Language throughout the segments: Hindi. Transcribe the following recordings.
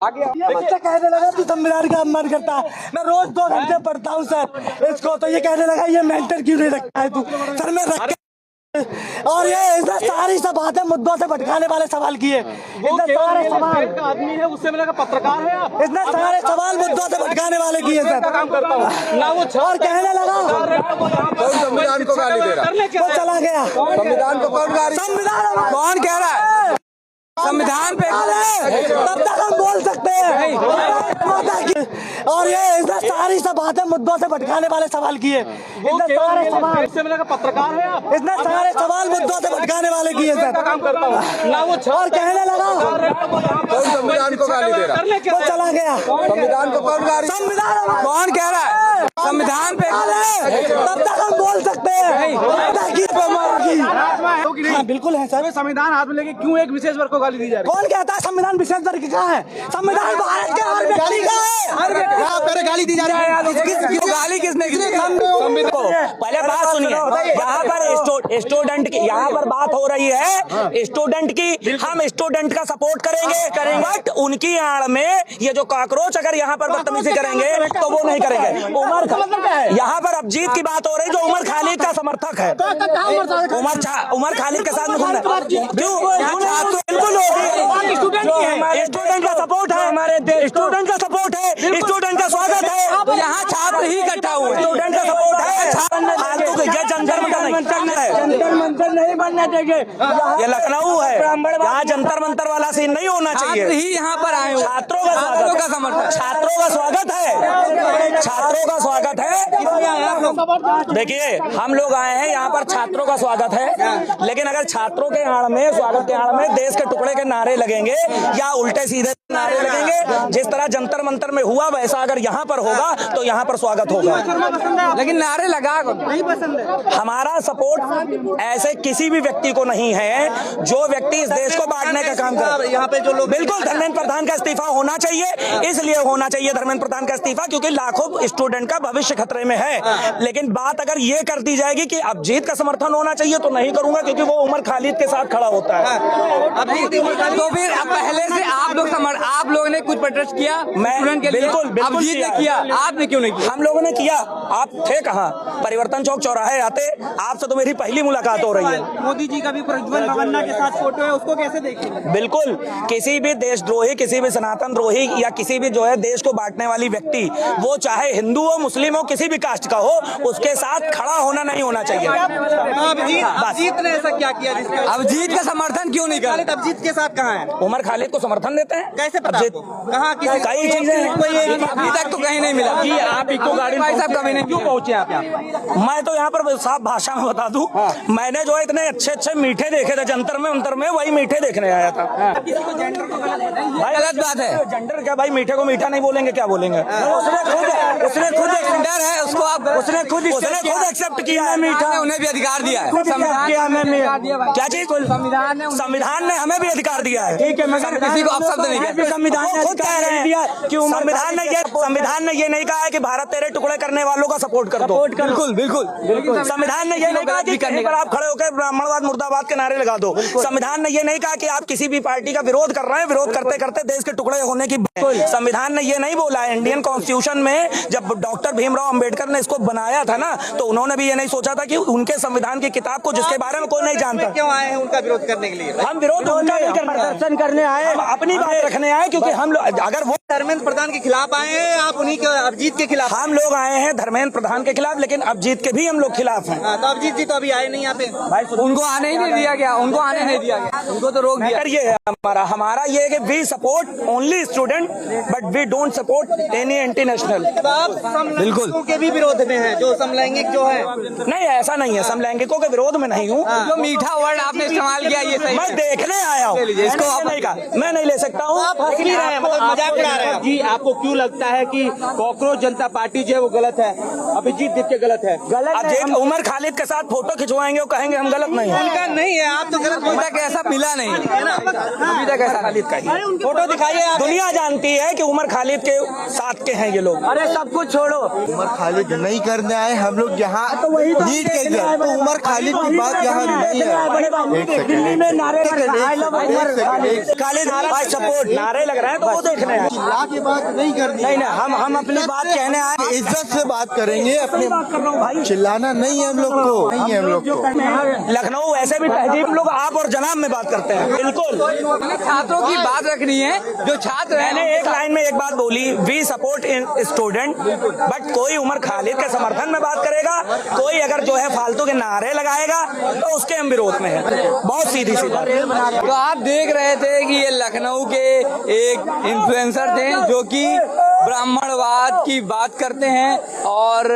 ये बच्चा कहने लगा तू संविधान का अपमान करता है। मैं रोज 2 घंटे पढ़ता हूँ सर इसको, तो ये कहने लगा ये मेंटर क्यों नहीं रखता है तू सर। मैं रख और ये इसने सारी सब बातें मुद्दों से भटकाने वाले सवाल किए। इसने सारे सवाल आदमी है, उससे मैंने कहा पत्रकार है आप। इसने सारे सवाल मुद्दों से भटकाने वाले किए सर। काम करता हूँ ना वो और कहने लगा संविधान को गाली दे रहा है। वो चला गया। संविधान को कौन गाली? संविधान कौन कह रहा है? संविधान पे तब तक हम बोल सकते हैं। और ये इसने सारी सब बातें मुद्दों से भटकाने वाले सवाल किए। इसने सारे सवाल इससे मैंने कहा पत्रकार है आप। इसने सारे सवाल मुद्दों से भटकाने वाले किए सर। काम करता हूँ ना वो और कहने लगा कौन संविधान को गाली दे रहा है? वो चला गया। संविधान को कौन गाली? संविधान कौन कह रहा है? संविधान पे तब तक हम बोल सकते हैं। हाँ बिल्कुल है सर। संविधान हाथ में लेके क्यों एक विशेष वर्ग को गाली दी जा रही कौन कहता है संविधान विशेष वर्ग का है? संविधान भारत के हर व्यक्ति का है। यहाँ गाली दी जा रही है। गाली किसने की? पहले बात सुनिए, यहाँ पर स्टूडेंट की यहाँ पर बात हो रही है स्टूडेंट की। हम स्टूडेंट का सपोर्ट करेंगे बट उनकी आड़ में ये जो कॉकरोच अगर यहाँ पर बदतमीजी करेंगे तो वो नहीं करेंगे। उमर यहाँ पर अभिजीत की बात हो रही जो उमर खालिद का समर्थक है। उमर खालिद के साथ में घूमना क्यों? बिल्कुल होगी। स्टूडेंट का सपोर्ट है, हमारे स्टूडेंट का सपोर्ट है, स्टूडेंट का स्वागत है। यहाँ छात्र ही इकट्ठा हुए। स्टूडेंट का सपोर्ट है। फालतू के जंतर मंतर नहीं बनना चाहिए। ये लखनऊ है, यहाँ जंतर मंतर वाला सीन नहीं होना चाहिए। ही यहाँ पर आए हो। छात्रों का स्वागत, छात्रों का स्वागत है, छात्रों का स्वागत है। देखिए हम लोग आए हैं यहाँ पर, छात्रों का स्वागत है, लेकिन अगर छात्रों के आड़ में, स्वागत के आड़ में देश के टुकड़े के नारे लगेंगे या उल्टे सीधे नारे लगेंगे, जिस तरह जंतर मंतर में हुआ वैसा अगर यहाँ पर होगा तो यहाँ पर स्वागत होगा। लेकिन नारे लगा नहीं पसंद है। हमारा सपोर्ट ऐसे किसी भी व्यक्ति को नहीं है जो व्यक्ति इस देश को बांटने का काम कर। यहाँ पे जो लोग बिल्कुल धर्मेंद्र प्रधान का इस्तीफा होना चाहिए, इसलिए होना चाहिए धर्मेंद्र प्रधान का इस्तीफा क्योंकि लाखों स्टूडेंट का भविष्य खतरे में है। लेकिन बात अगर ये कर दी जाएगी कि अभिजीत का समर्थन होना चाहिए तो नहीं करूंगा क्योंकि वो उमर खालिद के साथ खड़ा होता है। तो फिर पहले से आप लोगों ने कुछ प्रोटेस्ट किया? मैं बिल्कुल अभिजीत ने किया, आपने क्यों नहीं किया? हम लोगों ने किया। आप थे कहाँ? परिवर्तन चौक चौराहे आते, आपसे तो मेरी पहली मुलाकात हो रही है। मोदी जी का भी प्रज्वल रवन्ना के साथ फोटो है, उसको कैसे देखेंगे? बिल्कुल, किसी भी देशद्रोही, किसी भी सनातन द्रोही या किसी भी जो है देश को बांटने वाली व्यक्ति, वो चाहे हिंदू हो, मुस्लिम हो, किसी भी कास्ट का हो, उसके साथ खड़ा होना नहीं होना चाहिए। अभिजीत ने ऐसा क्या किया जिसका अभिजीत का समर्थन क्यों नहीं कर? अभिजीत के साथ कहाँ है? उमर खालिद को समर्थन देते हैं। कैसे पता आपको? कहाँ किसी कई चीजें हैं। अभी तक तो कहीं नहीं मिला। जी आप इको गाड़ी भाई साहब कभी नहीं क्यों पहुंचे आप यहाँ? मैं तो यहाँ पर साफ भाषा में बता दूं, मैंने जो है इतने अच्छे अच्छे मीठे देखे थे जंतर में वही मीठे देखने आया था। भाई गलत बात है। जेंडर क्या भाई? मीठे को मीठा नहीं बोलेंगे क्या बोलेंगे? उसने खुद जेंडर है उसको आप उसने खुद एक्सेप्ट किया है। मीठा ने उन्हें भी अधिकार दिया है। क्या चीज? संविधान ने हमें भी अधिकार दिया है। ठीक है, मगर किसी को आप शब्द नहीं कहते। संविधान ने खुद कह रहे हैं कि संविधान ने ये नहीं कहा है कि भारत तेरे टुकड़े करने वालों का सपोर्ट कर दो। बिल्कुल। संविधान ने ये नहीं कहा कि कहीं पर आप खड़े होकर ब्राह्मणवाद मुर्दाबाद के नारे लगा दो। संविधान ने ये नहीं कहा कि आप किसी भी पार्टी का विरोध कर रहे हैं, विरोध करते करते देश के टुकड़े होने की। संविधान ने ये नहीं बोला है। इंडियन कॉन्स्टिट्यूशन में जब डॉक्टर भीमराव अंबेडकर ने इसको बनाया था ना, तो उन्होंने भी ये नहीं सोचा था कि उनके संविधान की किताब को जिसके बारे में कोई नहीं जानता। क्यों आए हैं उनका विरोध करने के लिए? हम विरोध प्रदर्शन करने आए, अपनी बात रखने आए, क्योंकि हम लोग अगर वो धर्मेंद्र प्रधान के खिलाफ आए हैं, आप उन्हीं के अभिजीत के खिलाफ? हम लोग आए हैं धर्मेंद्र प्रधान के खिलाफ, लेकिन अभिजीत के भी हम लोग खिलाफ हैं। तो अभिजीत जी तो अभी आए नहीं यहाँ पे। भाई उनको आने ही नहीं दिया गया, उनको आने नहीं दिया गया, उनको तो रोक दिया। ये है हमारा ये है कि we support only student but we don't support any anti national. बिल्कुल के भी विरोध में है जो समलैंगिक जो है? नहीं, ऐसा नहीं है, समलैंगिकों के विरोध में नहीं हूँ। जो मीठा वर्ड आपने इस्तेमाल किया ये सही मैं देखने आया हूँ, इसको नहीं कहा, मैं नहीं ले सकता हूँ। मजाक उड़ा रहे हैं जी। आपको क्यों लगता है कि कॉकरोच जनता पार्टी जो है वो गलत है, अभिजीत जी के गलत है? अब उमर खालिद के साथ फोटो खिंचवाएंगे और कहेंगे हम गलत नहीं है। उनका नहीं है, आप तो गलत। अभी तक ऐसा मिला नहीं, अभी तक ऐसा खालिद का ही फोटो दिखाइए। दुनिया जानती है कि उमर खालिद के साथ के हैं ये लोग। अरे सब कुछ छोड़ो, उमर खालिद नहीं करने आए हम लोग यहाँ नीट के इधर, तो उमर खालिद की बात यहाँ नहीं है। खालिद भाई सपोर्ट नारे लग रहे हैं तो वो देखने हैं। चिल्ला के बात नहीं करनी। नहीं हम अपनी बात कहने आए। इज्जत से बात करेंगे अपने। बात कर रहा हूँ भाई, चिल्लाना नहीं है हम लोग को, नहीं है हम लोग को। लखनऊ वैसे भी तहजीब लोग आप और जनाब में बात करते हैं। बिल्कुल छात्रों की बात रखनी है, जो छात्र है। मैंने एक लाइन में एक बात बोली, we support in student, but कोई उमर खालिद के समर्थन में बात करेगा, कोई अगर जो है फालतू के नारे लगाएगा तो उसके हम विरोध में है। बहुत सीधी सी बात। तो आप देख रहे थे कि ये लखनऊ के एक इन्फ्लुएंसर थे जो कि ब्राह्मणवाद की बात करते हैं और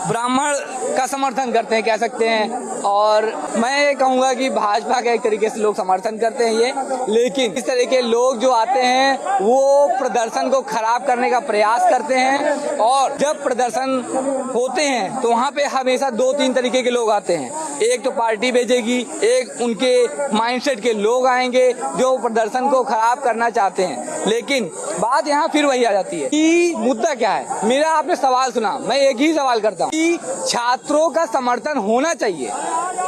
ब्राह्मण का समर्थन करते हैं, कह सकते हैं। और मैं ये कहूँगा कि भाजपा का एक तरीके से लोग समर्थन करते हैं ये, लेकिन इस तरह के लोग जो आते हैं वो प्रदर्शन को खराब करने का प्रयास करते हैं। और जब प्रदर्शन होते हैं तो वहाँ पे हमेशा 2-3 तरीके के लोग आते हैं। एक तो पार्टी भेजेगी, एक उनके माइंडसेट के लोग आएंगे जो प्रदर्शन को खराब करना चाहते हैं। लेकिन बात यहाँ फिर वही आ जाती है कि मुद्दा क्या है। मेरा आपने सवाल सुना, मैं एक ही सवाल करता हूँ कि छात्रों का समर्थन होना चाहिए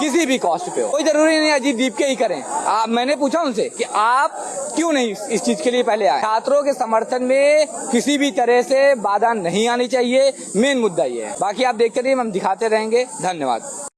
किसी भी कॉस्ट पे हो, कोई जरूरी नहीं अजीत दीप के ही करें। मैंने पूछा उनसे कि आप क्यों नहीं इस चीज के लिए पहले आए। छात्रों के समर्थन में किसी भी तरह से बाधा नहीं आनी चाहिए, मेन मुद्दा ये है। बाकी आप देखते रहिए, हम दिखाते रहेंगे। धन्यवाद।